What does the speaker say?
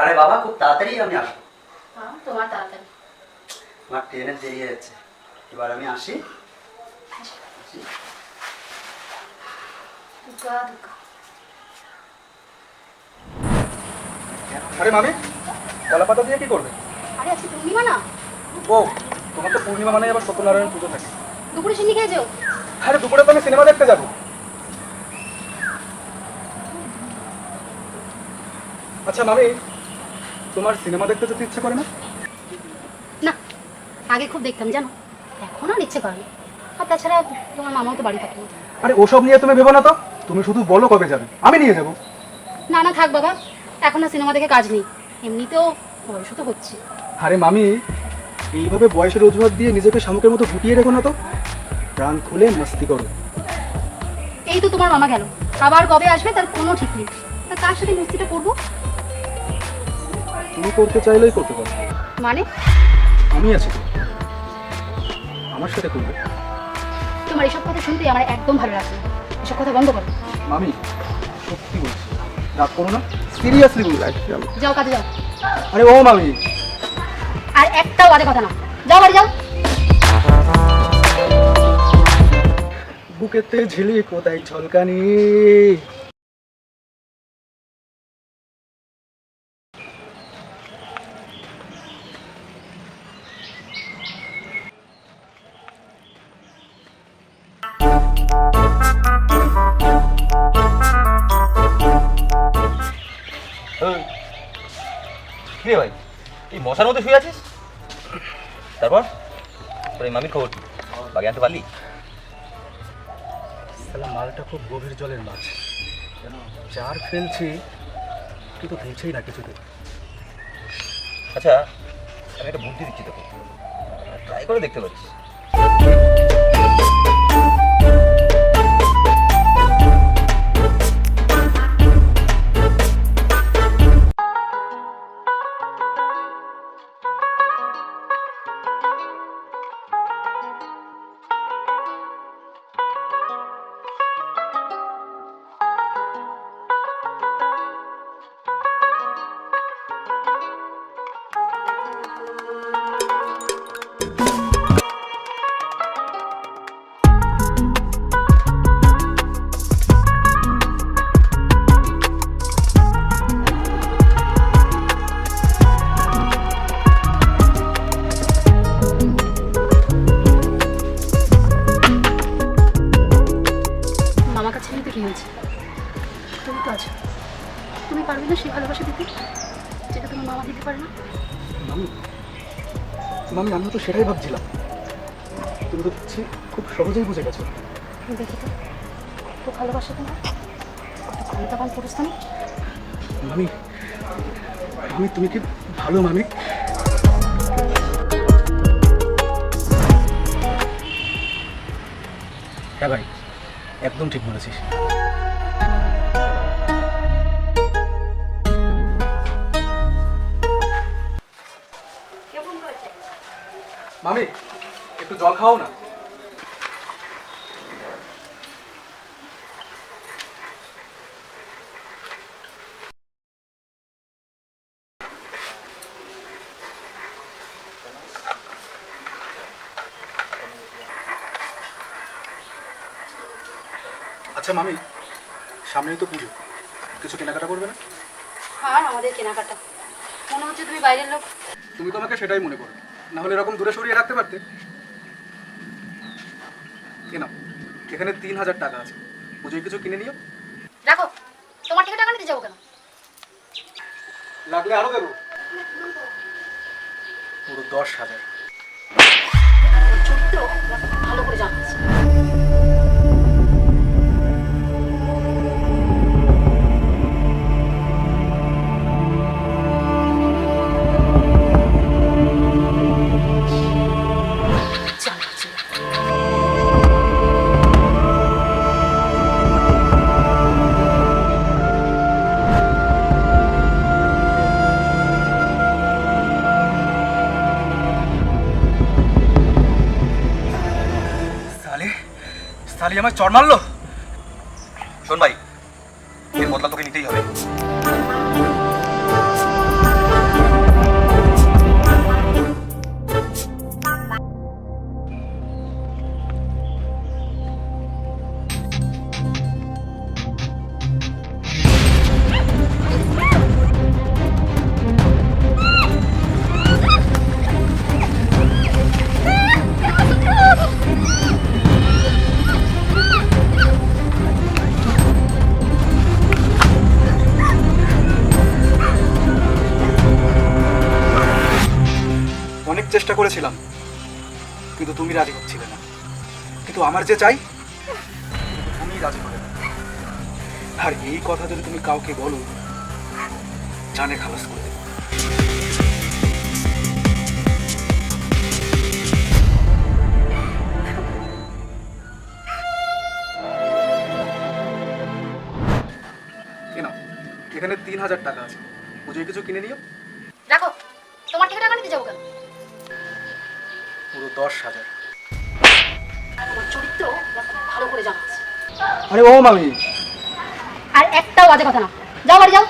আরে বাবা খুব তাড়াতাড়ি আমি আসবো। তোমার তাড়াতাড়ি, আমার ট্রেনের দেরি হয়ে যাচ্ছে, এবার আমি আসি। আরে মামি, কলা পাতা দিয়ে কি করবে? আরে আজকে পূর্ণিমা না? ও, তোমার তো পূর্ণিমা মানে আবার সত্যনারায়ণ পুজো থাকে। দুপুরে সিন্নি খেয়ে যাও। আরে দুপুরে তো আমি সিনেমা দেখতে যাবো। আচ্ছা মামি, তোমার সিনেমা দেখতে যেতে ইচ্ছে করে না? না, আগে খুব দেখতাম জানো, এখন আর ইচ্ছে করে না। আর তাছাড়া তোমার মামাও তো বাড়ি থাকে না। আরে ওসব নিয়ে তুমি ভেবো না তো, তুমি শুধু বলো কবে যাবে, আমি নিয়ে যাবো। না না থাক বাবা, এখন আর সিনেমা দেখে কাজ নেই, এমনিতেও বয়সও তো হচ্ছে। আরে মামি, এইভাবে বয়সের অজুহাত দিয়ে নিজেকে শামুকের মতো গুটিয়ে রেখো না তো, প্রাণ খুলে মস্তি করো। এই তো তোমার মামা গেল, আবার কবে আসবে তার কোনো ঠিক নেই। তা কার সাথে মস্তিটা করবো? তুমি করতে চাইলেই করতে পারো। মানে? আমি আছি তো, আমার সাথে করবে। তোমার এসব কথা শুনতে আমার একদম ভালো লাগছে না, এসব কথা বন্ধ করো। মামি সত্যি বলছি, রাগ করো না, সিরিয়াসলি বলছি। যাও কাজে যাও। আরে ও মামি, আর একটাও বাজে কথা না, যাও বাড়ি যাও। বুকেতে ঝিলি কোথায় ঝলকানি। কিরে ভাই, এই মশার মধ্যে শুয়ে আছিস? তারপর তোর এই মামির খবর কি? বাগে আনতে পারলি? মালটা খুব গভীর জলের মাছ, চার ফেলছি কিন্তু ফেলছেই না কিছুতে। আচ্ছা, আমি একটা বুদ্ধি দিচ্ছি তোকে, ট্রাই করে দেখতে পারিস। মামার কাছে নিতে কি হয়েছে? তুমি তো আছো, তুমি পারবে না সেই ভালোবাসা দিতে যেটা তোমার মামা দিতে পারে না? মামি মামি, আমিও তো সেটাই ভাবছিলাম, তুমি তো দেখছি খুব সহজেই বুঝে গেছো। দেখি তো, খুব ভালোবাসা তোমার, কত ক্ষমতাবান পুরুষ তুমি। মামি মামি, তুমি কি ভালো মামি? হ্যাঁ ভাই, একদম ঠিক বলেছিস। মামি একটু জল খাও না। আচ্ছা মামি, সামনেই তো পুজো, কিছু কেনাকাটা করবে না? আর আমাদের কেনাকাটা, মনে হচ্ছে তুমি বাইরের লোক। তুমি তো আমাকে সেটাই মনে করো, না হলে এরকম দূরে সরিয়ে রাখতে পারতে। কেন, এখানে 3000 টাকা আছে, পুজোয় কিছু কিনে নিও। রাখো, তোমার থেকে টাকা নিতে যাবো কেন? লাগলে আরো দেবো, পুরো 10,000। চরিত্র ভালো করে জানতেছি। সালি আমার চড় মারলো। শোন ভাই, এর বদলা তোকে নিতেই হবে। চেষ্টা করেছিলাম, কিন্তু তুমি রাজি হচ্ছিলে না। কিন্তু আমার যে চাই তুমি রাজি হবে না। আর এই কথা যদি তুমি কাউকে বলো, জানে খালাস করে দেবে। এখানে 3000 টাকা আছে, পুজোয় কিছু কিনে নিও। রাখো, তোমার থেকে টাকা নিতে যাবো কেন? পুরো 10,000। তোমার চরিত্র ভালো করে জানা আছে। আরে ও মামি, আর একটাও বাজে কথা না। যাও বাড়ি যাও।